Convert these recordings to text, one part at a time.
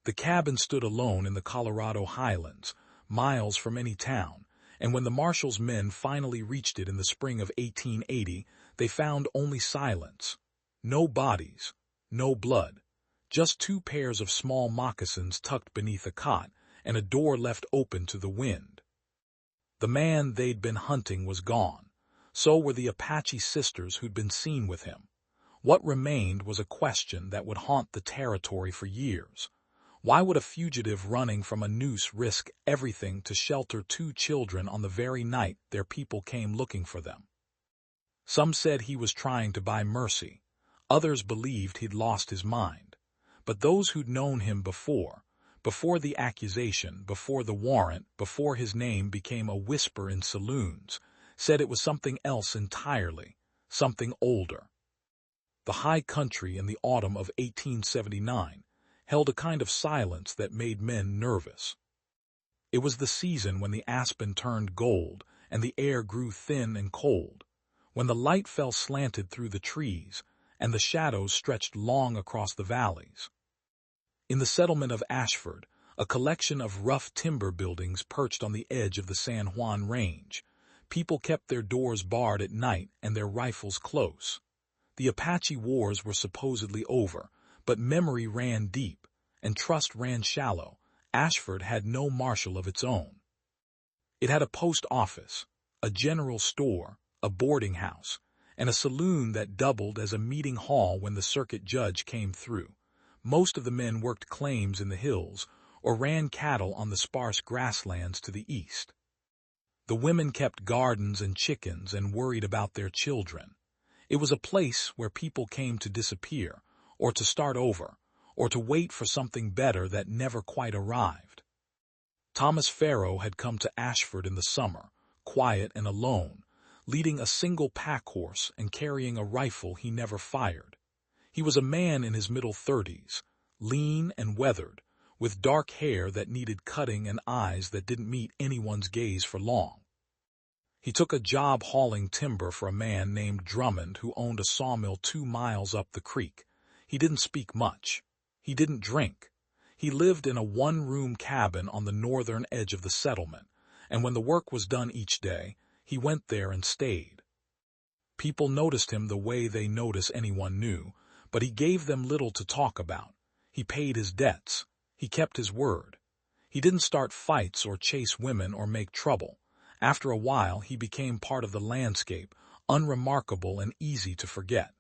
The cabin stood alone in the Colorado highlands, miles from any town, and when the marshal's men finally reached it in the spring of 1880, they found only silence. No bodies, no blood, just two pairs of small moccasins tucked beneath a cot and a door left open to the wind. The man they'd been hunting was gone. So were the Apache sisters who'd been seen with him. What remained was a question that would haunt the territory for years. Why would a fugitive running from a noose risk everything to shelter two children on the very night their people came looking for them? Some said he was trying to buy mercy. Others believed he'd lost his mind. But those who'd known him before the accusation, before the warrant, before his name became a whisper in saloons, said it was something else entirely, something older. The high country in the autumn of 1879 held a kind of silence that made men nervous. It was the season when the aspen turned gold and the air grew thin and cold, when the light fell slanted through the trees and the shadows stretched long across the valleys. In the settlement of Ashford, a collection of rough timber buildings perched on the edge of the San Juan Range, people kept their doors barred at night and their rifles close. The Apache wars were supposedly over, but memory ran deep, and trust ran shallow. Ashford had no marshal of its own. It had a post office, a general store, a boarding house, and a saloon that doubled as a meeting hall when the circuit judge came through. Most of the men worked claims in the hills or ran cattle on the sparse grasslands to the east. The women kept gardens and chickens and worried about their children. It was a place where people came to disappear, or to start over, or to wait for something better that never quite arrived. Thomas Farrow had come to Ashford in the summer, quiet and alone, leading a single pack horse and carrying a rifle he never fired. He was a man in his middle 30s, lean and weathered, with dark hair that needed cutting and eyes that didn't meet anyone's gaze for long. He took a job hauling timber for a man named Drummond who owned a sawmill 2 miles up the creek. He didn't speak much. He didn't drink. He lived in a one-room cabin on the northern edge of the settlement, and when the work was done each day, he went there and stayed. People noticed him the way they notice anyone new, but he gave them little to talk about. He paid his debts. He kept his word. He didn't start fights or chase women or make trouble. After a while, he became part of the landscape, unremarkable and easy to forget.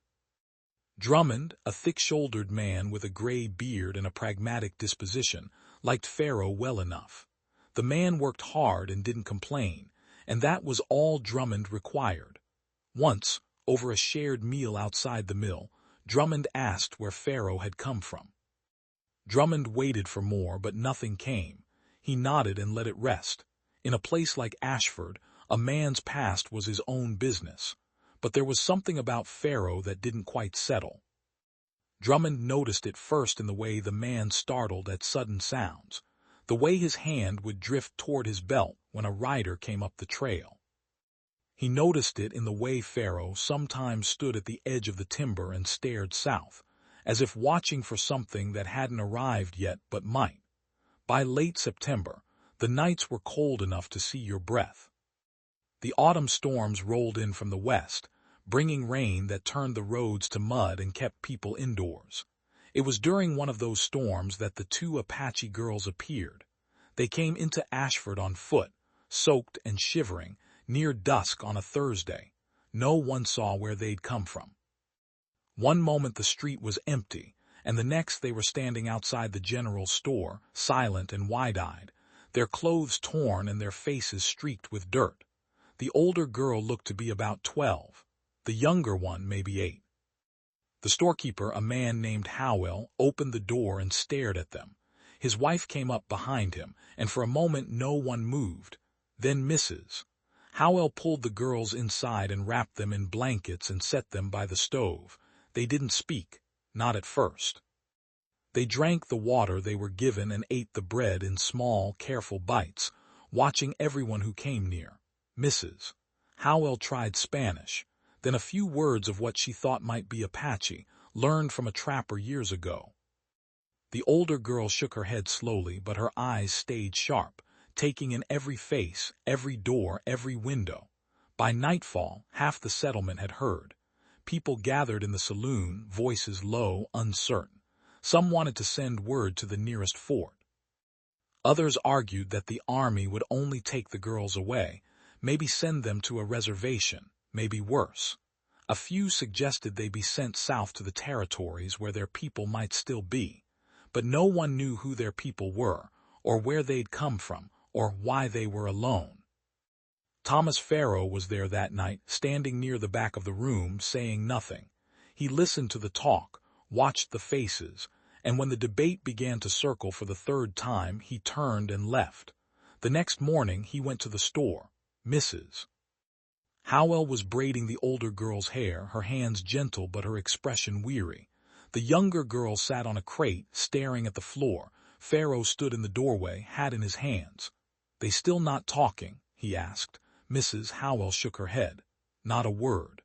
Drummond, a thick-shouldered man with a gray beard and a pragmatic disposition, liked Farrow well enough. The man worked hard and didn't complain, and that was all Drummond required. Once, over a shared meal outside the mill, Drummond asked where Farrow had come from. Drummond waited for more, but nothing came. He nodded and let it rest. In a place like Ashford, a man's past was his own business. But there was something about Farrow that didn't quite settle. Drummond noticed it first in the way the man startled at sudden sounds, the way his hand would drift toward his belt when a rider came up the trail. He noticed it in the way Farrow sometimes stood at the edge of the timber and stared south, as if watching for something that hadn't arrived yet but might. By late September, the nights were cold enough to see your breath. The autumn storms rolled in from the west, bringing rain that turned the roads to mud and kept people indoors. It was during one of those storms that the two Apache girls appeared. They came into Ashford on foot, soaked and shivering, near dusk on a Thursday. No one saw where they'd come from. One moment the street was empty, and the next they were standing outside the general store, silent and wide-eyed, their clothes torn and their faces streaked with dirt. The older girl looked to be about 12, the younger one maybe 8. The storekeeper, a man named Howell, opened the door and stared at them. His wife came up behind him, and for a moment no one moved. Then Mrs. Howell pulled the girls inside and wrapped them in blankets and set them by the stove. They didn't speak, not at first. They drank the water they were given and ate the bread in small, careful bites, watching everyone who came near. Mrs. Howell tried Spanish, then a few words of what she thought might be Apache, learned from a trapper years ago. The older girl shook her head slowly, but her eyes stayed sharp, taking in every face, every door, every window. By nightfall, half the settlement had heard. People gathered in the saloon, voices low, uncertain. Some wanted to send word to the nearest fort. Others argued that the army would only take the girls away, maybe send them to a reservation, maybe worse. A few suggested they be sent south to the territories where their people might still be, but no one knew who their people were, or where they'd come from, or why they were alone. Thomas Farrow was there that night, standing near the back of the room, saying nothing. He listened to the talk, watched the faces, and when the debate began to circle for the third time, he turned and left. The next morning, he went to the store. Mrs. Howell was braiding the older girl's hair, her hands gentle but her expression weary. The younger girl sat on a crate, staring at the floor. Farrow stood in the doorway, hat in his hands. "They still not talking?" he asked. Mrs. Howell shook her head. "Not a word."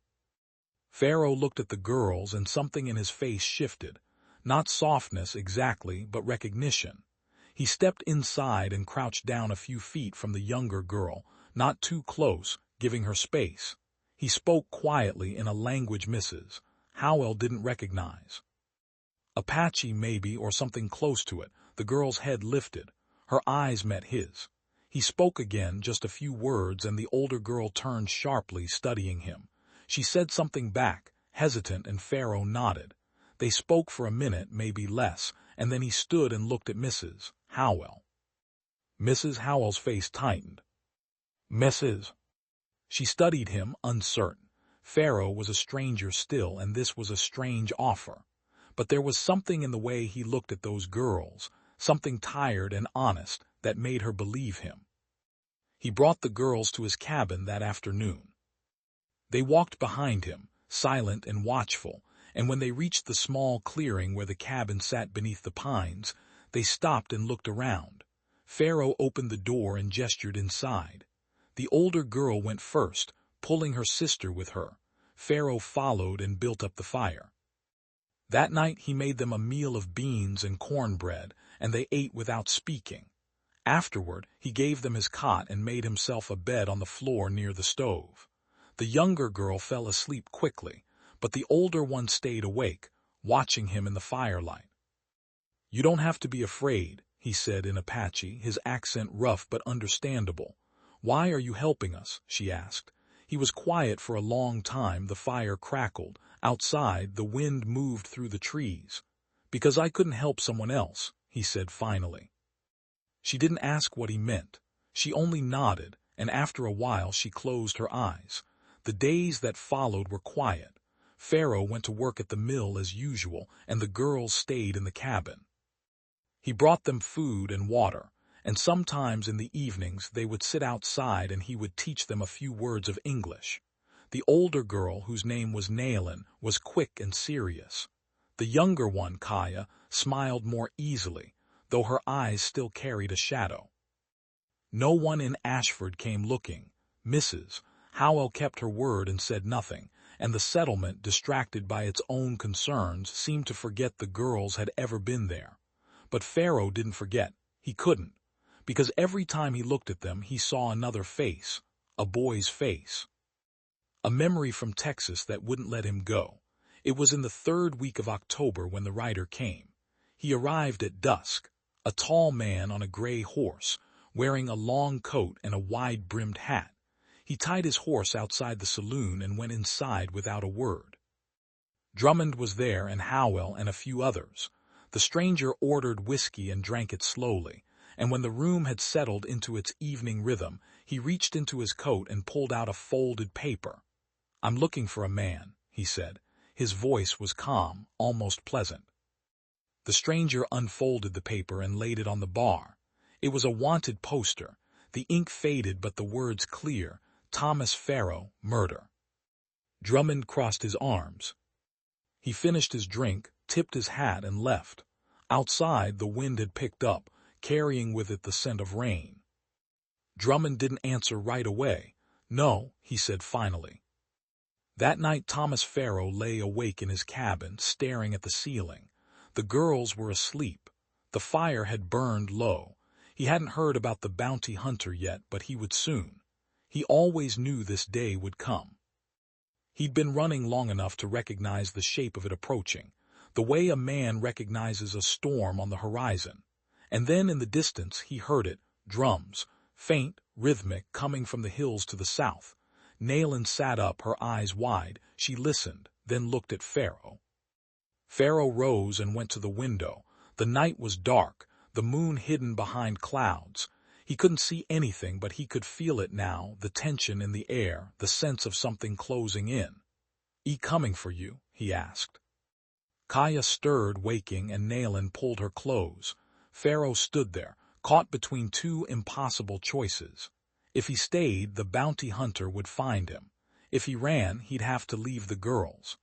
Farrow looked at the girls, and something in his face shifted. Not softness exactly, but recognition. He stepped inside and crouched down a few feet from the younger girl, not too close, giving her space. He spoke quietly in a language Mrs. Howell didn't recognize. Apache maybe, or something close to it. The girl's head lifted. Her eyes met his. He spoke again, just a few words, and the older girl turned sharply, studying him. She said something back, hesitant, and Farrow nodded. They spoke for a minute, maybe less, and then he stood and looked at Mrs. Howell. Mrs. Howell's face tightened. "Mrs." She studied him, uncertain. Farrow was a stranger still, and this was a strange offer. But there was something in the way he looked at those girls, something tired and honest, that made her believe him. He brought the girls to his cabin that afternoon. They walked behind him, silent and watchful, and when they reached the small clearing where the cabin sat beneath the pines, they stopped and looked around. Farrow opened the door and gestured inside. The older girl went first, pulling her sister with her. Farrow followed and built up the fire. That night he made them a meal of beans and cornbread, and they ate without speaking. Afterward, he gave them his cot and made himself a bed on the floor near the stove. The younger girl fell asleep quickly, but the older one stayed awake, watching him in the firelight. "You don't have to be afraid," he said in Apache, his accent rough but understandable. "Why are you helping us?" she asked. He was quiet for a long time. The fire crackled. Outside, the wind moved through the trees. "Because I couldn't help someone else," he said finally. She didn't ask what he meant. She only nodded, and after a while she closed her eyes. The days that followed were quiet. Farrow went to work at the mill as usual, and the girls stayed in the cabin. He brought them food and water, and sometimes in the evenings they would sit outside and he would teach them a few words of English. The older girl, whose name was Nailin, was quick and serious. The younger one, Kaya, smiled more easily, though her eyes still carried a shadow. No one in Ashford came looking. Mrs. Howell kept her word and said nothing, and the settlement, distracted by its own concerns, seemed to forget the girls had ever been there. But Farrow didn't forget. He couldn't, because every time he looked at them he saw another face, a boy's face. A memory from Texas that wouldn't let him go. It was in the third week of October when the rider came. He arrived at dusk, a tall man on a gray horse, wearing a long coat and a wide-brimmed hat. He tied his horse outside the saloon and went inside without a word. Drummond was there, and Howell and a few others. The stranger ordered whiskey and drank it slowly, and when the room had settled into its evening rhythm, he reached into his coat and pulled out a folded paper. "I'm looking for a man," he said. His voice was calm, almost pleasant. The stranger unfolded the paper and laid it on the bar. It was a wanted poster. The ink faded, but the words clear: Thomas Farrow, murder. Drummond crossed his arms. He finished his drink, tipped his hat, and left. Outside, the wind had picked up, carrying with it the scent of rain. Drummond didn't answer right away. "No," he said finally. That night Thomas Farrow lay awake in his cabin, staring at the ceiling. The girls were asleep. The fire had burned low. He hadn't heard about the bounty hunter yet, but he would soon. He always knew this day would come. He'd been running long enough to recognize the shape of it approaching, the way a man recognizes a storm on the horizon. And then in the distance he heard it, drums, faint, rhythmic, coming from the hills to the south. Nayland sat up, her eyes wide. She listened, then looked at Pharaoh. Pharaoh rose and went to the window. The night was dark, the moon hidden behind clouds. He couldn't see anything, but he could feel it now, the tension in the air, the sense of something closing in. Coming for you?" he asked. Kaya stirred, waking, and Nayland pulled her close. Pharaoh stood there, caught between two impossible choices. If he stayed, the bounty hunter would find him. If he ran, he'd have to leave the girls.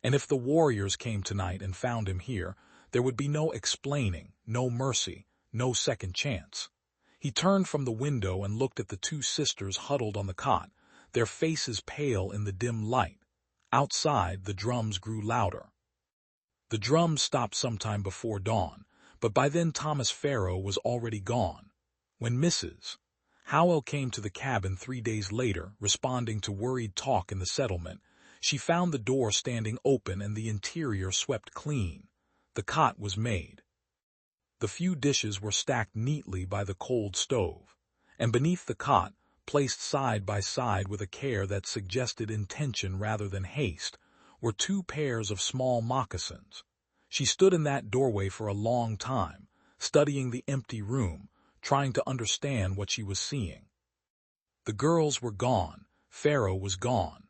And if the warriors came tonight and found him here, there would be no explaining, no mercy, no second chance. He turned from the window and looked at the two sisters huddled on the cot, their faces pale in the dim light. Outside, the drums grew louder. The drums stopped sometime before dawn, but by then Thomas Pharaoh was already gone. When Mrs. Howell came to the cabin 3 days later, responding to worried talk in the settlement, she found the door standing open and the interior swept clean. The cot was made. The few dishes were stacked neatly by the cold stove, and beneath the cot, placed side by side with a care that suggested intention rather than haste, were 2 pairs of small moccasins. She stood in that doorway for a long time, studying the empty room, trying to understand what she was seeing. The girls were gone, Pharaoh was gone,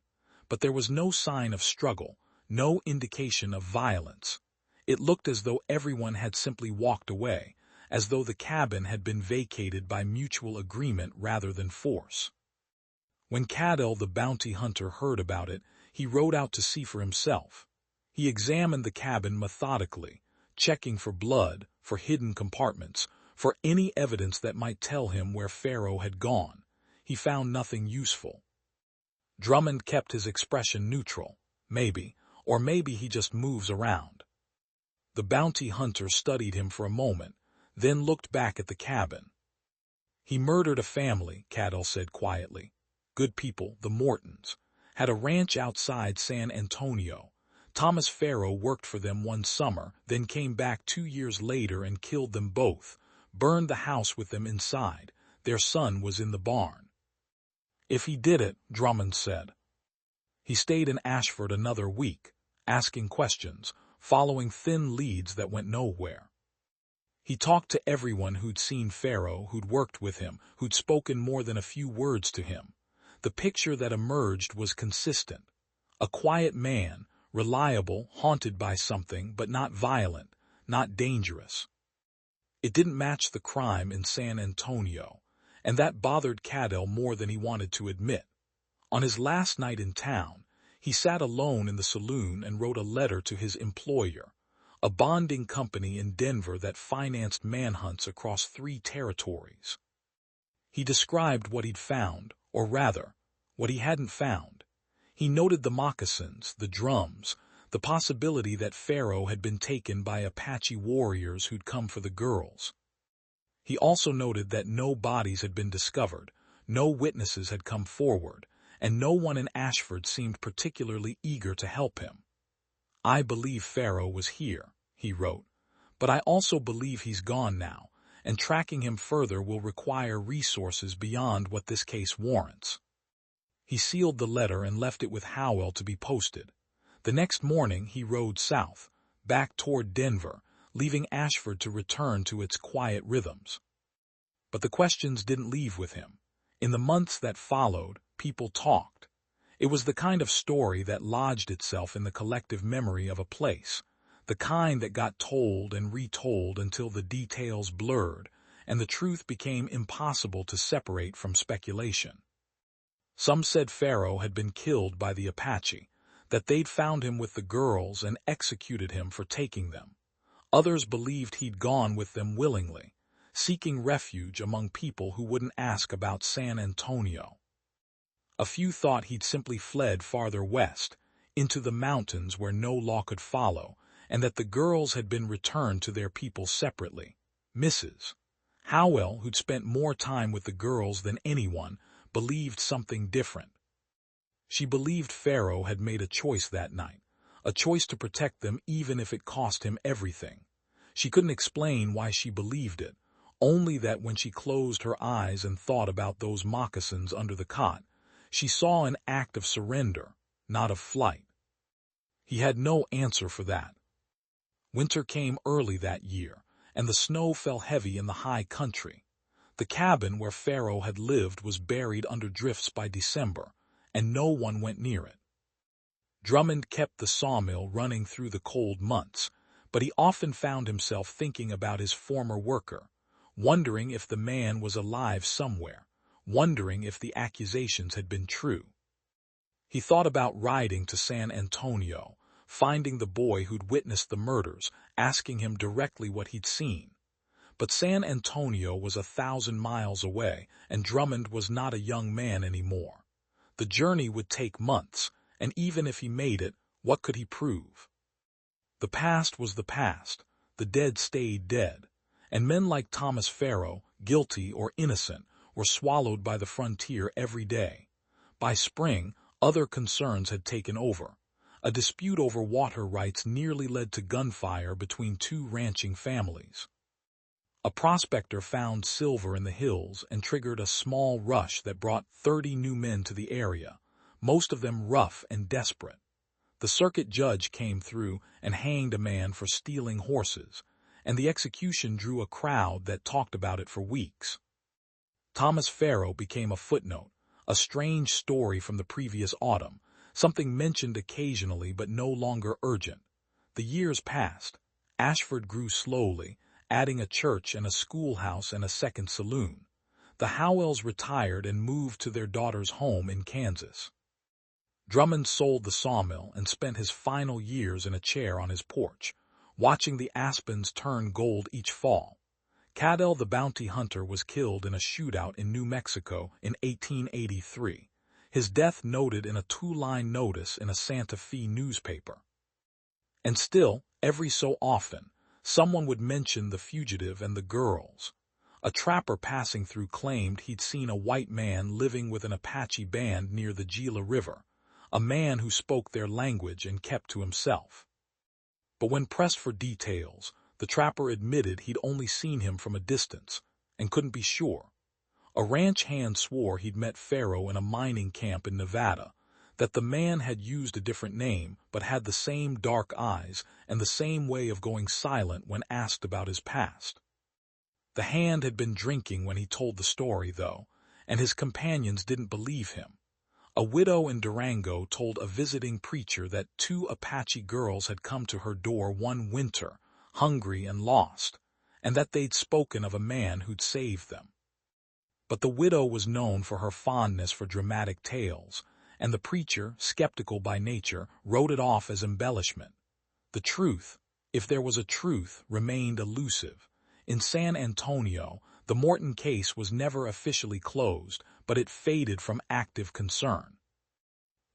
but there was no sign of struggle, no indication of violence. It looked as though everyone had simply walked away, as though the cabin had been vacated by mutual agreement rather than force. When Cadell the bounty hunter heard about it, he rode out to see for himself. He examined the cabin methodically, checking for blood, for hidden compartments, for any evidence that might tell him where Pharaoh had gone. He found nothing useful. Drummond kept his expression neutral. Maybe, or maybe he just moves around. The bounty hunter studied him for a moment, then looked back at the cabin. "He murdered a family," Cadell said quietly. "Good people, the Mortons. Had a ranch outside San Antonio. Thomas Pharaoh worked for them one summer, then came back 2 years later and killed them both, burned the house with them inside. Their son was in the barn." "If he did it," Drummond said. He stayed in Ashford another week, asking questions, following thin leads that went nowhere. He talked to everyone who'd seen Pharaoh, who'd worked with him, who'd spoken more than a few words to him. The picture that emerged was consistent. A quiet man, reliable, haunted by something, but not violent, not dangerous. It didn't match the crime in San Antonio, and that bothered Cadell more than he wanted to admit. On his last night in town, he sat alone in the saloon and wrote a letter to his employer, a bonding company in Denver that financed manhunts across 3 territories. He described what he'd found, or rather, what he hadn't found. He noted the moccasins, the drums, the possibility that Pharaoh had been taken by Apache warriors who'd come for the girls. He also noted that no bodies had been discovered, no witnesses had come forward, and no one in Ashford seemed particularly eager to help him. "I believe Pharaoh was here," he wrote, "but I also believe he's gone now, and tracking him further will require resources beyond what this case warrants." He sealed the letter and left it with Howell to be posted. The next morning he rode south, back toward Denver, leaving Ashford to return to its quiet rhythms. But the questions didn't leave with him. In the months that followed, people talked. It was the kind of story that lodged itself in the collective memory of a place, the kind that got told and retold until the details blurred, and the truth became impossible to separate from speculation. Some said Pharaoh had been killed by the Apache, that they'd found him with the girls and executed him for taking them. Others believed he'd gone with them willingly, seeking refuge among people who wouldn't ask about San Antonio. A few thought he'd simply fled farther west, into the mountains where no law could follow, and that the girls had been returned to their people separately. Mrs. Howell, who'd spent more time with the girls than anyone, believed something different. She believed Pharaoh had made a choice that night, a choice to protect them even if it cost him everything. She couldn't explain why she believed it, only that when she closed her eyes and thought about those moccasins under the cot, she saw an act of surrender, not of flight. He had no answer for that. Winter came early that year, and the snow fell heavy in the high country. The cabin where Pharaoh had lived was buried under drifts by December, and no one went near it. Drummond kept the sawmill running through the cold months, but he often found himself thinking about his former worker, wondering if the man was alive somewhere, wondering if the accusations had been true. He thought about riding to San Antonio, finding the boy who'd witnessed the murders, asking him directly what he'd seen. But San Antonio was 1,000 miles away, and Drummond was not a young man anymore. The journey would take months, and even if he made it, what could he prove? The past was the past, the dead stayed dead, and men like Thomas Pharaoh, guilty or innocent, were swallowed by the frontier every day. By spring, other concerns had taken over. A dispute over water rights nearly led to gunfire between two ranching families. A prospector found silver in the hills and triggered a small rush that brought 30 new men to the area, most of them rough and desperate. The circuit judge came through and hanged a man for stealing horses, and the execution drew a crowd that talked about it for weeks. Thomas Pharaoh became a footnote, a strange story from the previous autumn, something mentioned occasionally but no longer urgent. The years passed. Ashford grew slowly, adding a church and a schoolhouse and a second saloon. The Howells retired and moved to their daughter's home in Kansas. Drummond sold the sawmill and spent his final years in a chair on his porch, watching the aspens turn gold each fall. Cadell the bounty hunter was killed in a shootout in New Mexico in 1883, his death noted in a 2-line notice in a Santa Fe newspaper. And still, every so often, someone would mention the fugitive and the girls. A trapper passing through claimed he'd seen a white man living with an Apache band near the Gila River, a man who spoke their language and kept to himself. But when pressed for details, the trapper admitted he'd only seen him from a distance and couldn't be sure. A ranch hand swore he'd met Pharaoh in a mining camp in Nevada, that the man had used a different name but had the same dark eyes and the same way of going silent when asked about his past. The hand had been drinking when he told the story, though, and his companions didn't believe him. A widow in Durango told a visiting preacher that 2 Apache girls had come to her door one winter, hungry and lost, and that they'd spoken of a man who'd saved them. But the widow was known for her fondness for dramatic tales, and the preacher, skeptical by nature, wrote it off as embellishment. The truth, if there was a truth, remained elusive. In San Antonio, the Morton case was never officially closed, but it faded from active concern.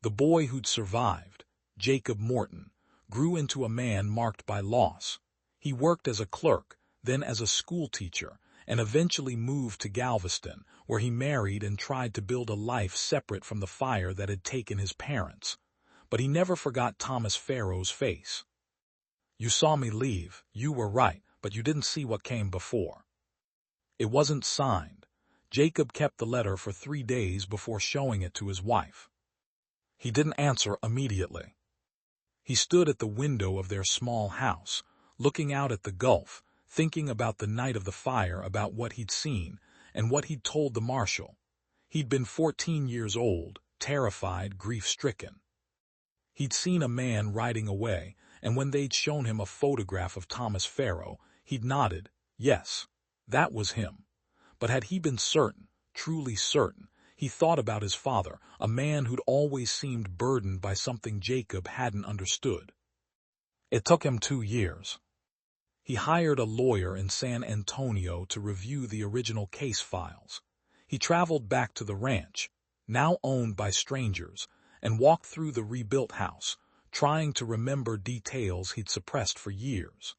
The boy who'd survived, Jacob Morton, grew into a man marked by loss. He worked as a clerk, then as a schoolteacher, and eventually moved to Galveston, where he married and tried to build a life separate from the fire that had taken his parents. But he never forgot Thomas Pharaoh's face. "You saw me leave, you were right, but you didn't see what came before." It wasn't signed. Jacob kept the letter for 3 days before showing it to his wife. He didn't answer immediately. He stood at the window of their small house, looking out at the Gulf, thinking about the night of the fire, about what he'd seen, and what he'd told the marshal. He'd been 14 years old, terrified, grief-stricken. He'd seen a man riding away, and when they'd shown him a photograph of Thomas Pharaoh, he'd nodded, yes, that was him. But had he been certain, truly certain? He thought about his father, a man who'd always seemed burdened by something Jacob hadn't understood. It took him 2 years. He hired a lawyer in San Antonio to review the original case files. He traveled back to the ranch, now owned by strangers, and walked through the rebuilt house, trying to remember details he'd suppressed for years.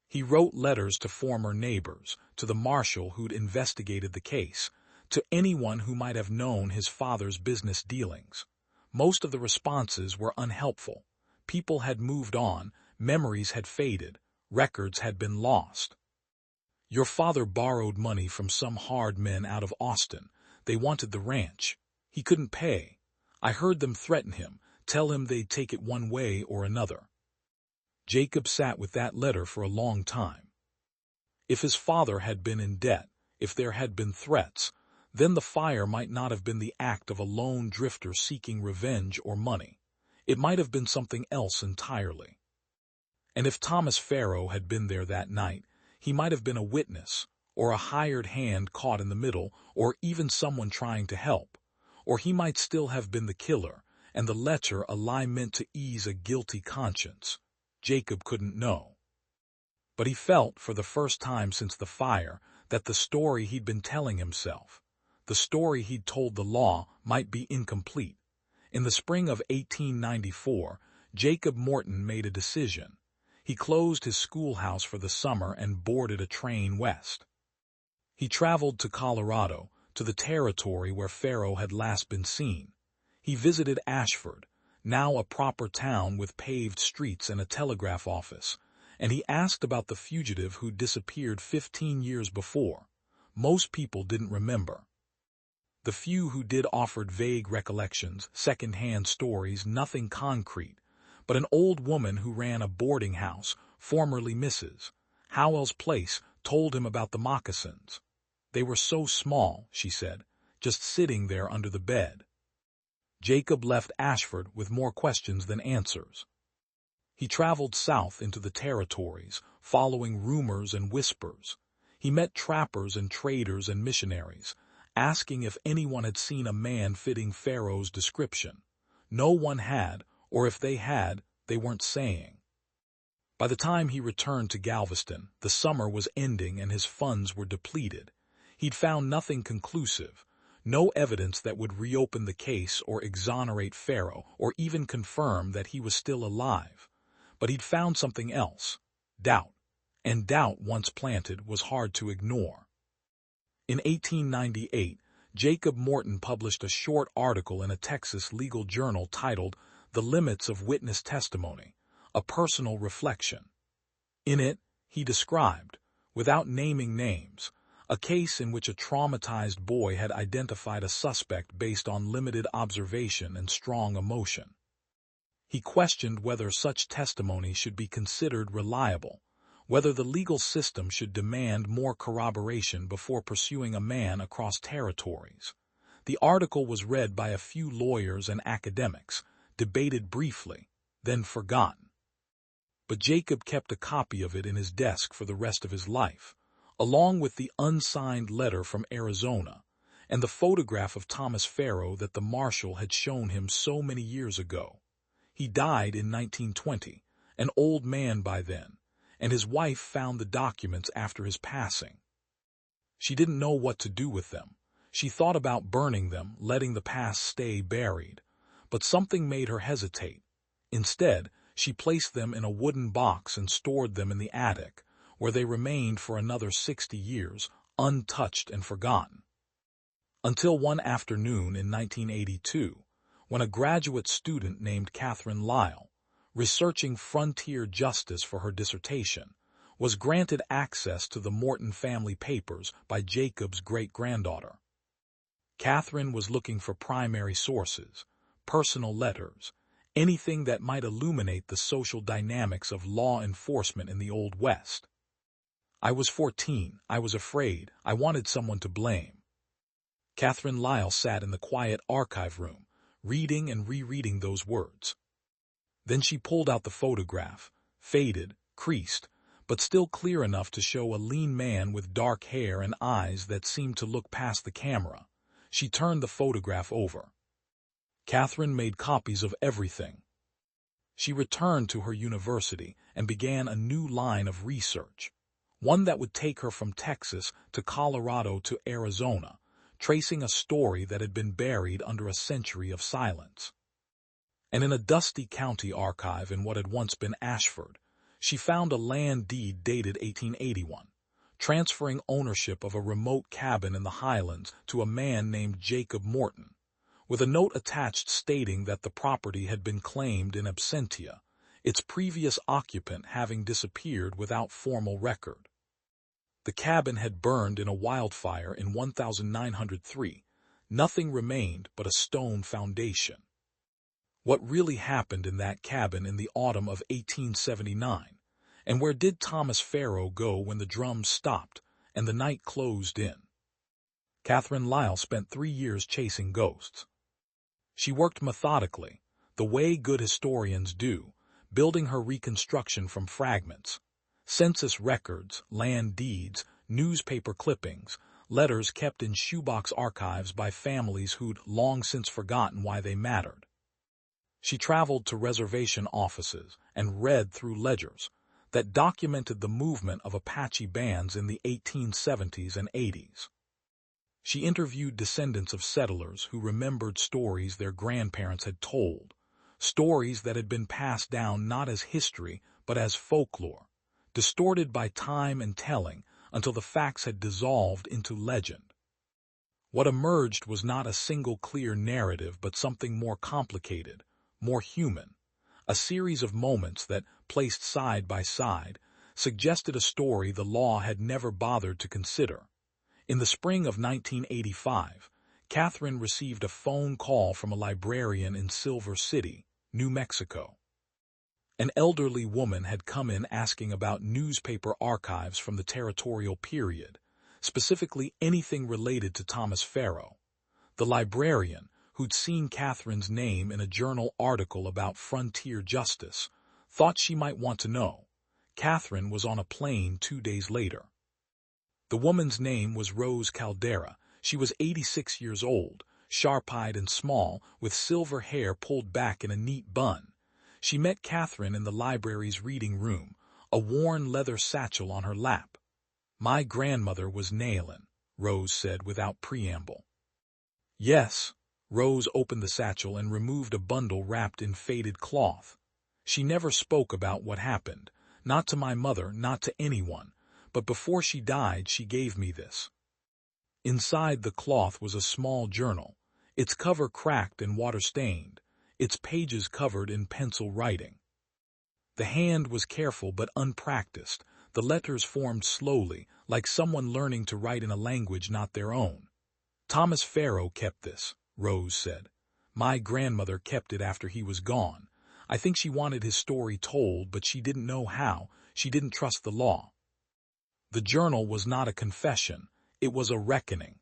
He wrote letters to former neighbors, to the marshal who'd investigated the case, to anyone who might have known his father's business dealings. Most of the responses were unhelpful. People had moved on, memories had faded, records had been lost. Your father borrowed money from some hard men out of Austin. They wanted the ranch. He couldn't pay. I heard them threaten him, tell him they'd take it one way or another. Jacob sat with that letter for a long time. If his father had been in debt, if there had been threats, then the fire might not have been the act of a lone drifter seeking revenge or money. It might have been something else entirely. And if Thomas Farrow had been there that night, he might have been a witness, or a hired hand caught in the middle, or even someone trying to help. Or he might still have been the killer, and the letter a lie meant to ease a guilty conscience. Jacob couldn't know. But he felt, for the first time since the fire, that the story he'd been telling himself, the story he'd told the law, might be incomplete. In the spring of 1894, Jacob Morton made a decision. He closed his schoolhouse for the summer and boarded a train west. He traveled to Colorado, to the territory where Farrow had last been seen. He visited Ashford, now a proper town with paved streets and a telegraph office, and he asked about the fugitive who disappeared 15 years before. Most people didn't remember. The few who did offered vague recollections, second-hand stories, nothing concrete. But an old woman who ran a boarding house, formerly Mrs. Howell's place, told him about the moccasins. They were so small, she said, just sitting there under the bed. Jacob left Ashford with more questions than answers. He traveled south into the territories, following rumors and whispers. He met trappers and traders and missionaries, asking if anyone had seen a man fitting Farrow's description. No one had, or if they had, they weren't saying. By the time he returned to Galveston, the summer was ending and his funds were depleted. He'd found nothing conclusive, no evidence that would reopen the case or exonerate Farrow or even confirm that he was still alive. But he'd found something else, doubt. And doubt, once planted, was hard to ignore. In 1898, Jacob Morton published a short article in a Texas legal journal titled The Limits of Witness Testimony, a personal reflection. In it, he described, without naming names, a case in which a traumatized boy had identified a suspect based on limited observation and strong emotion. He questioned whether such testimony should be considered reliable, whether the legal system should demand more corroboration before pursuing a man across territories. The article was read by a few lawyers and academics, debated briefly, then forgotten. But Jacob kept a copy of it in his desk for the rest of his life, along with the unsigned letter from Arizona and the photograph of Thomas Farrow that the marshal had shown him so many years ago. He died in 1920, an old man by then, and his wife found the documents after his passing. She didn't know what to do with them. She thought about burning them, letting the past stay buried. But something made her hesitate. Instead, she placed them in a wooden box and stored them in the attic, where they remained for another 60 years, untouched and forgotten. Until one afternoon in 1982, when a graduate student named Catherine Lyle, researching frontier justice for her dissertation, was granted access to the Morton family papers by Jacob's great-granddaughter. Catherine was looking for primary sources, personal letters, anything that might illuminate the social dynamics of law enforcement in the Old West. I was 14, I was afraid, I wanted someone to blame. Catherine Lyle sat in the quiet archive room, reading and rereading those words. Then she pulled out the photograph, faded, creased, but still clear enough to show a lean man with dark hair and eyes that seemed to look past the camera. She turned the photograph over. Catherine made copies of everything. She returned to her university and began a new line of research, one that would take her from Texas to Colorado to Arizona, tracing a story that had been buried under a century of silence. And in a dusty county archive in what had once been Ashford, she found a land deed dated 1881, transferring ownership of a remote cabin in the Highlands to a man named Jacob Morton, with a note attached stating that the property had been claimed in absentia, its previous occupant having disappeared without formal record. The cabin had burned in a wildfire in 1903. Nothing remained but a stone foundation. What really happened in that cabin in the autumn of 1879, and where did Thomas Farrow go when the drums stopped and the night closed in? Catherine Lyle spent 3 years chasing ghosts. She worked methodically, the way good historians do, building her reconstruction from fragments. Census records, land deeds, newspaper clippings, letters kept in shoebox archives by families who'd long since forgotten why they mattered. She traveled to reservation offices and read through ledgers that documented the movement of Apache bands in the 1870s and 80s. She interviewed descendants of settlers who remembered stories their grandparents had told, stories that had been passed down not as history but as folklore, distorted by time and telling until the facts had dissolved into legend. What emerged was not a single clear narrative but something more complicated, more human, a series of moments that, placed side by side, suggested a story the law had never bothered to consider. In the spring of 1985, Catherine received a phone call from a librarian in Silver City, New Mexico. An elderly woman had come in asking about newspaper archives from the territorial period, specifically anything related to Thomas Farrow. The librarian, who'd seen Catherine's name in a journal article about frontier justice, thought she might want to know. Catherine was on a plane 2 days later. The woman's name was Rose Caldera. She was 86 years old, sharp-eyed and small, with silver hair pulled back in a neat bun. She met Catherine in the library's reading room, a worn leather satchel on her lap. "My grandmother was nailin'," Rose said without preamble. "Yes." Rose opened the satchel and removed a bundle wrapped in faded cloth. "She never spoke about what happened, not to my mother, not to anyone, but before she died she gave me this." Inside the cloth was a small journal, its cover cracked and water-stained, its pages covered in pencil writing. The hand was careful but unpracticed, the letters formed slowly, like someone learning to write in a language not their own. "Thomas Farrow kept this," Rose said. "My grandmother kept it after he was gone. I think she wanted his story told, but she didn't know how. She didn't trust the law." The journal was not a confession, it was a reckoning.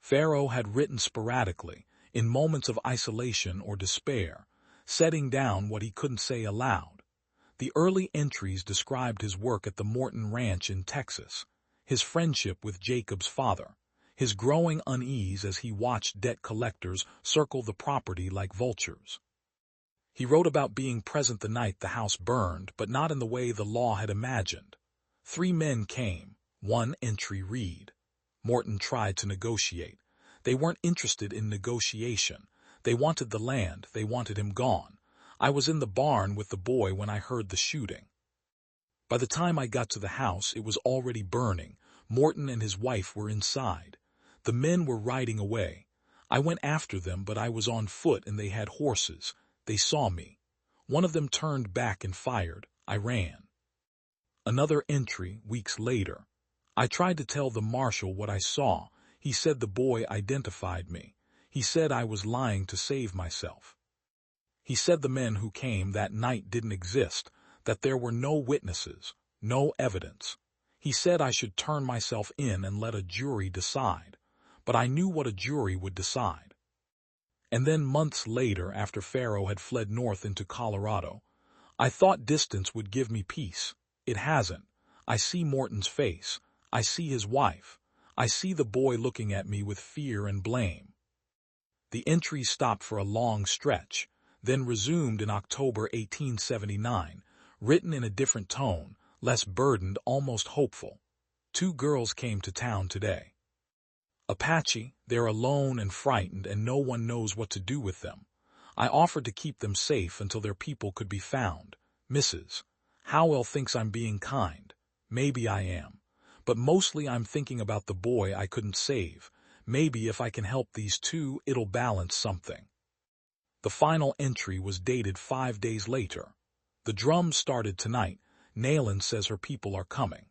Farrow had written sporadically, in moments of isolation or despair, setting down what he couldn't say aloud. The early entries described his work at the Morton Ranch in Texas, his friendship with Jacob's father, his growing unease as he watched debt collectors circle the property like vultures. He wrote about being present the night the house burned, but not in the way the law had imagined. 3 men came, one entry read. Morton tried to negotiate. They weren't interested in negotiation. They wanted the land, they wanted him gone. I was in the barn with the boy when I heard the shooting. By the time I got to the house, it was already burning. Morton and his wife were inside. The men were riding away. I went after them, but I was on foot and they had horses. They saw me. One of them turned back and fired. I ran. Another entry, weeks later. I tried to tell the marshal what I saw. He said the boy identified me. He said I was lying to save myself. He said the men who came that night didn't exist, that there were no witnesses, no evidence. He said I should turn myself in and let a jury decide. But I knew what a jury would decide. And then months later, after Farrow had fled north into Colorado, I thought distance would give me peace. It hasn't. I see Morton's face. I see his wife. I see the boy looking at me with fear and blame. The entries stopped for a long stretch, then resumed in October 1879, written in a different tone, less burdened, almost hopeful. 2 girls came to town today. Apache, they're alone and frightened and no one knows what to do with them. I offered to keep them safe until their people could be found. Mrs. Howell thinks I'm being kind. Maybe I am. But mostly I'm thinking about the boy I couldn't save. Maybe if I can help these two, it'll balance something. The final entry was dated 5 days later. The drums started tonight. Nayland says her people are coming.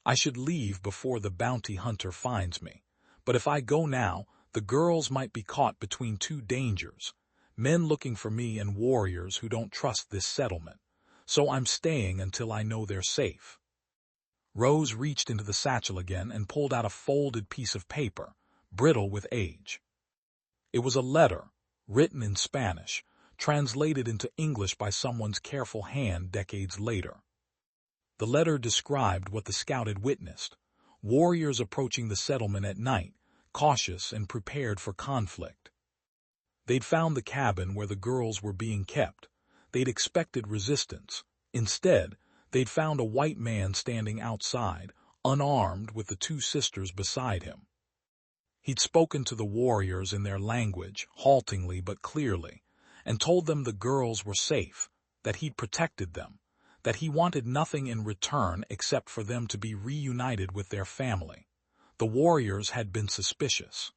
I should leave before the bounty hunter finds me. But if I go now, the girls might be caught between two dangers. Men looking for me and warriors who don't trust this settlement. So I'm staying until I know they're safe. Rose reached into the satchel again and pulled out a folded piece of paper, brittle with age. It was a letter, written in Spanish, translated into English by someone's careful hand decades later. The letter described what the scout had witnessed: warriors approaching the settlement at night, cautious and prepared for conflict. They'd found the cabin where the girls were being kept. They'd expected resistance. Instead, they'd found a white man standing outside, unarmed, with the two sisters beside him. He'd spoken to the warriors in their language, haltingly but clearly, and told them the girls were safe, that he'd protected them, that he wanted nothing in return except for them to be reunited with their family. The warriors had been suspicious.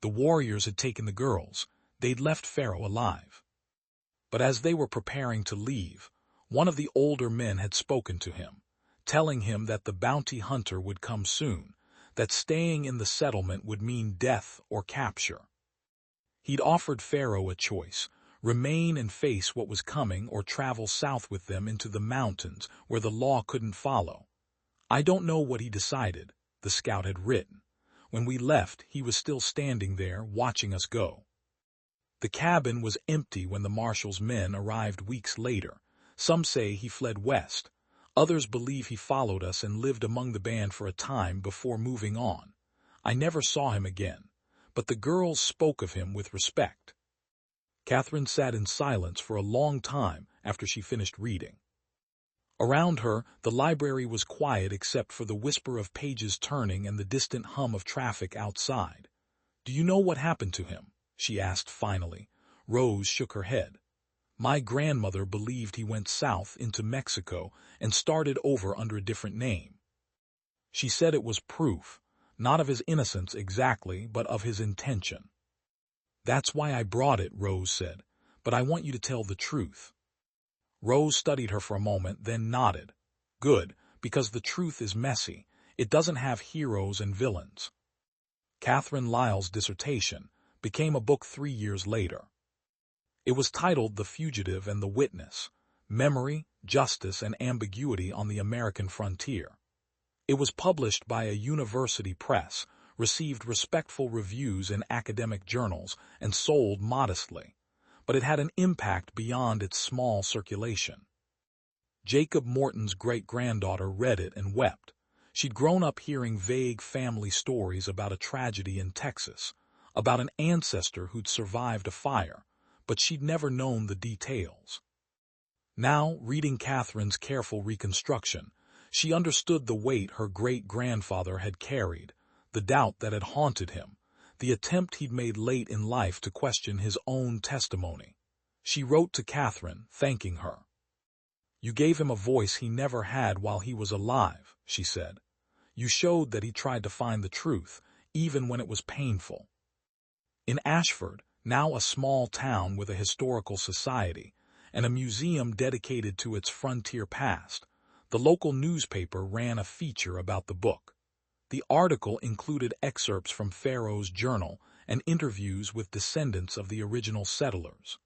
The warriors had taken the girls. They'd left Pharaoh alive. But as they were preparing to leave, one of the older men had spoken to him, telling him that the bounty hunter would come soon, that staying in the settlement would mean death or capture. He'd offered Pharaoh a choice: remain and face what was coming, or travel south with them into the mountains where the law couldn't follow. I don't know what he decided, the scout had written. When we left, he was still standing there, watching us go. The cabin was empty when the marshal's men arrived weeks later. Some say he fled west. Others believe he followed us and lived among the band for a time before moving on. I never saw him again, but the girls spoke of him with respect. Catherine sat in silence for a long time after she finished reading. Around her, the library was quiet except for the whisper of pages turning and the distant hum of traffic outside. "Do you know what happened to him?" she asked finally. Rose shook her head. "My grandmother believed he went south into Mexico and started over under a different name. She said it was proof, not of his innocence exactly, but of his intention." "That's why I brought it," Rose said, "but I want you to tell the truth." Rose studied her for a moment, then nodded. "Good, because the truth is messy. It doesn't have heroes and villains." Catherine Lyle's dissertation became a book 3 years later. It was titled The Fugitive and the Witness: Memory, Justice, and Ambiguity on the American Frontier. It was published by a university press, received respectful reviews in academic journals, and sold modestly. But it had an impact beyond its small circulation. Jacob Morton's great-granddaughter read it and wept. She'd grown up hearing vague family stories about a tragedy in Texas, about an ancestor who'd survived a fire, but she'd never known the details. Now, reading Catherine's careful reconstruction, she understood the weight her great-grandfather had carried, the doubt that had haunted him, the attempt he'd made late in life to question his own testimony. She wrote to Catherine, thanking her. "You gave him a voice he never had while he was alive," she said. "You showed that he tried to find the truth, even when it was painful." In Ashford, now a small town with a historical society and a museum dedicated to its frontier past, the local newspaper ran a feature about the book. The article included excerpts from Pharaoh's journal and interviews with descendants of the original settlers.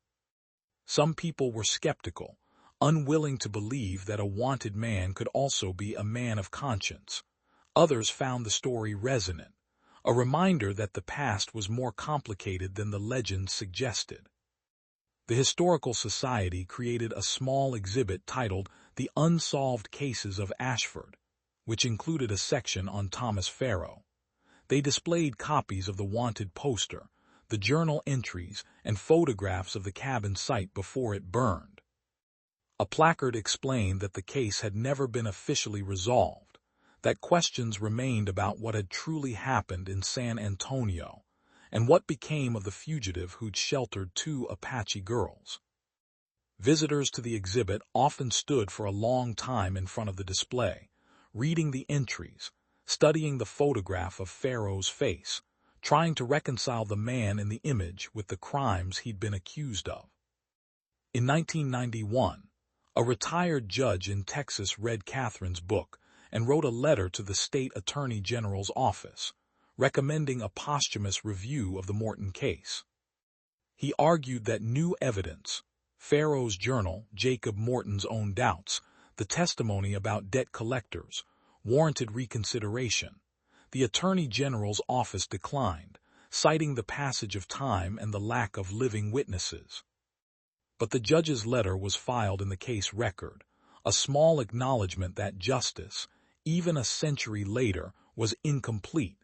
Some people were skeptical, unwilling to believe that a wanted man could also be a man of conscience. Others found the story resonant, a reminder that the past was more complicated than the legends suggested. The Historical Society created a small exhibit titled The Unsolved Cases of Ashford, which included a section on Thomas Pharaoh. They displayed copies of the wanted poster, the journal entries, and photographs of the cabin site before it burned. A placard explained that the case had never been officially resolved, that questions remained about what had truly happened in San Antonio, and what became of the fugitive who'd sheltered two Apache girls. Visitors to the exhibit often stood for a long time in front of the display, reading the entries, studying the photograph of Pharaoh's face, trying to reconcile the man in the image with the crimes he'd been accused of. In 1991, a retired judge in Texas read Catherine's book and wrote a letter to the state attorney general's office, recommending a posthumous review of the Morton case. He argued that new evidence, Pharaoh's journal, Jacob Morton's own doubts, the testimony about debt collectors, warranted reconsideration. The Attorney General's office declined, citing the passage of time and the lack of living witnesses. But the judge's letter was filed in the case record, a small acknowledgement that justice, even a century later, was incomplete.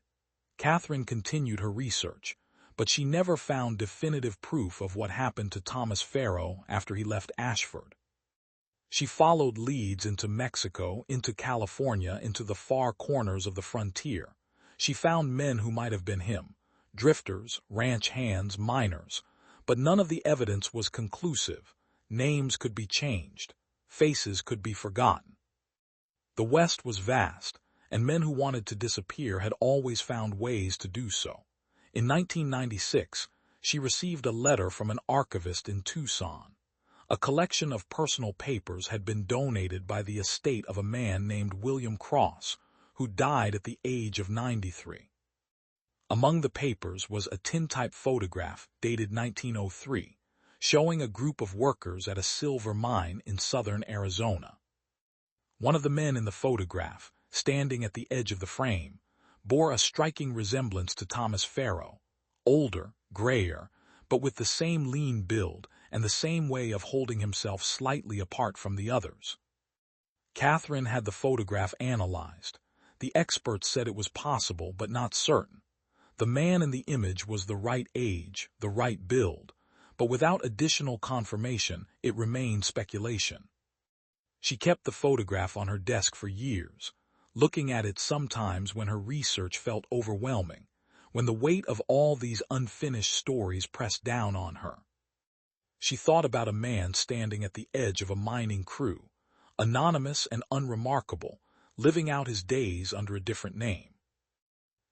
Catherine continued her research, but she never found definitive proof of what happened to Thomas Pharaoh after he left Ashford. She followed leads into Mexico, into California, into the far corners of the frontier. She found men who might have been him, drifters, ranch hands, miners, but none of the evidence was conclusive. Names could be changed, faces could be forgotten. The West was vast, and men who wanted to disappear had always found ways to do so. In 1996, she received a letter from an archivist in Tucson. A collection of personal papers had been donated by the estate of a man named William Cross, who died at the age of 93. Among the papers was a tintype photograph dated 1903, showing a group of workers at a silver mine in southern Arizona. One of the men in the photograph, standing at the edge of the frame, bore a striking resemblance to Thomas Pharaoh, older, grayer, but with the same lean build and the same way of holding himself slightly apart from the others. Catherine had the photograph analyzed. The experts said it was possible but not certain. The man in the image was the right age, the right build, but without additional confirmation, it remained speculation. She kept the photograph on her desk for years, looking at it sometimes when her research felt overwhelming, when the weight of all these unfinished stories pressed down on her. She thought about a man standing at the edge of a mining crew, anonymous and unremarkable, living out his days under a different name.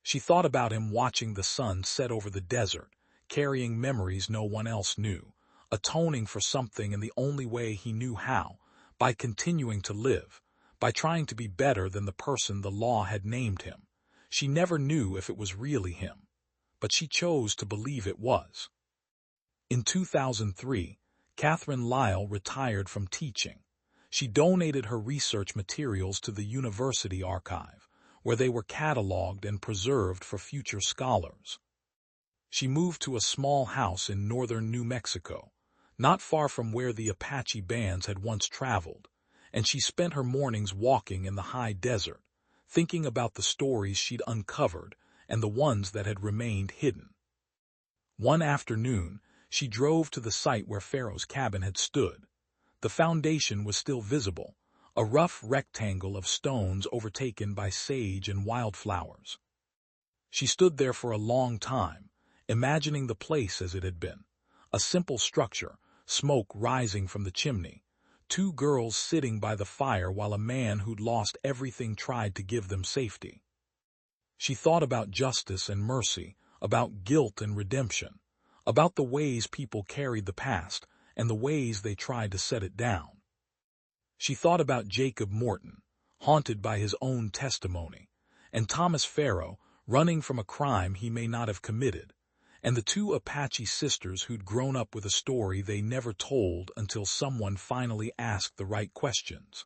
She thought about him watching the sun set over the desert, carrying memories no one else knew, atoning for something in the only way he knew how, by continuing to live, by trying to be better than the person the law had named him. She never knew if it was really him, but she chose to believe it was. In 2003, Catherine Lyle retired from teaching. She donated her research materials to the university archive, where they were cataloged and preserved for future scholars. She moved to a small house in northern New Mexico, not far from where the Apache bands had once traveled, and she spent her mornings walking in the high desert, thinking about the stories she'd uncovered and the ones that had remained hidden. One afternoon, she drove to the site where Pharaoh's cabin had stood. The foundation was still visible, a rough rectangle of stones overtaken by sage and wildflowers. She stood there for a long time, imagining the place as it had been, a simple structure, smoke rising from the chimney, two girls sitting by the fire while a man who'd lost everything tried to give them safety. She thought about justice and mercy, about guilt and redemption, about the ways people carried the past and the ways they tried to set it down. She thought about Jacob Morton, haunted by his own testimony, and Thomas Pharaoh, running from a crime he may not have committed, and the two Apache sisters who'd grown up with a story they never told until someone finally asked the right questions.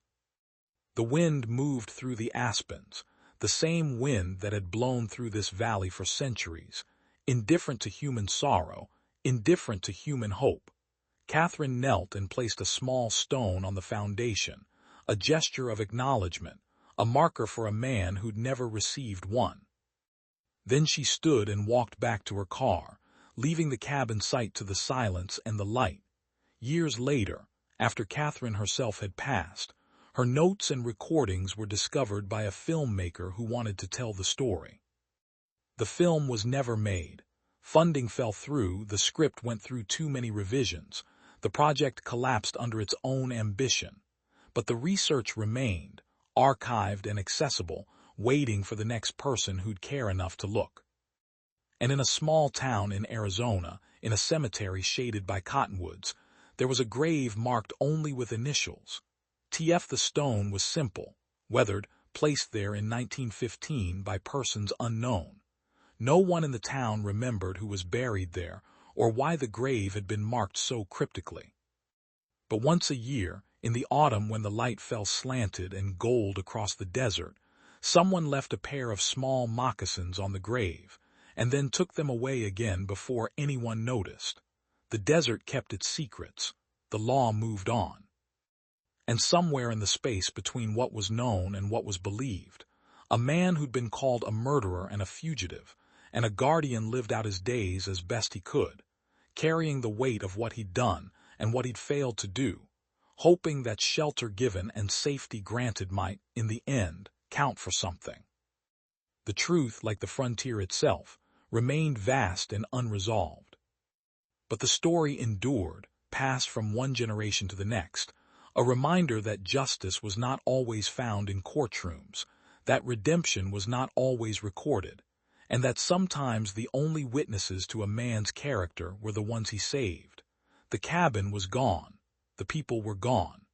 The wind moved through the aspens, the same wind that had blown through this valley for centuries, indifferent to human sorrow, indifferent to human hope. Catherine knelt and placed a small stone on the foundation, a gesture of acknowledgement, a marker for a man who'd never received one. Then she stood and walked back to her car, leaving the cabin site to the silence and the light. Years later, after Catherine herself had passed, her notes and recordings were discovered by a filmmaker who wanted to tell the story. The film was never made. Funding fell through, the script went through too many revisions, the project collapsed under its own ambition. But the research remained, archived and accessible, waiting for the next person who'd care enough to look. And in a small town in Arizona, in a cemetery shaded by cottonwoods, there was a grave marked only with initials. TF. The stone was simple, weathered, placed there in 1915 by persons unknown. No one in the town remembered who was buried there or why the grave had been marked so cryptically. But once a year, in the autumn when the light fell slanted and gold across the desert, someone left a pair of small moccasins on the grave, and then took them away again before anyone noticed. The desert kept its secrets. The law moved on. And somewhere in the space between what was known and what was believed, a man who'd been called a murderer and a fugitive, and a guardian lived out his days as best he could, carrying the weight of what he'd done and what he'd failed to do, hoping that shelter given and safety granted might, in the end, count for something. The truth, like the frontier itself, remained vast and unresolved. But the story endured, passed from one generation to the next, a reminder that justice was not always found in courtrooms, that redemption was not always recorded, and that sometimes the only witnesses to a man's character were the ones he saved. The cabin was gone. The people were gone.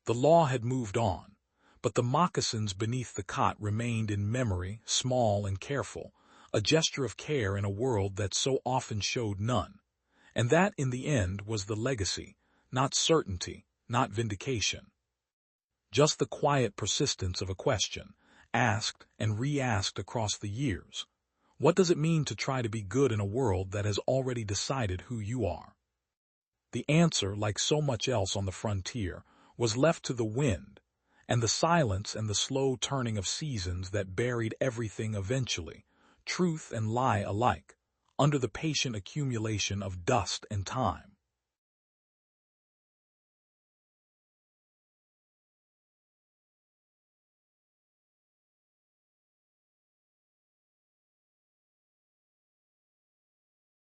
The law had moved on, but the moccasins beneath the cot remained in memory, small and careful, a gesture of care in a world that so often showed none. And that, in the end, was the legacy, not certainty, not vindication. Just the quiet persistence of a question, asked and re-asked across the years. What does it mean to try to be good in a world that has already decided who you are? The answer, like so much else on the frontier, was left to the wind, and the silence and the slow turning of seasons that buried everything eventually, truth and lie alike, under the patient accumulation of dust and time.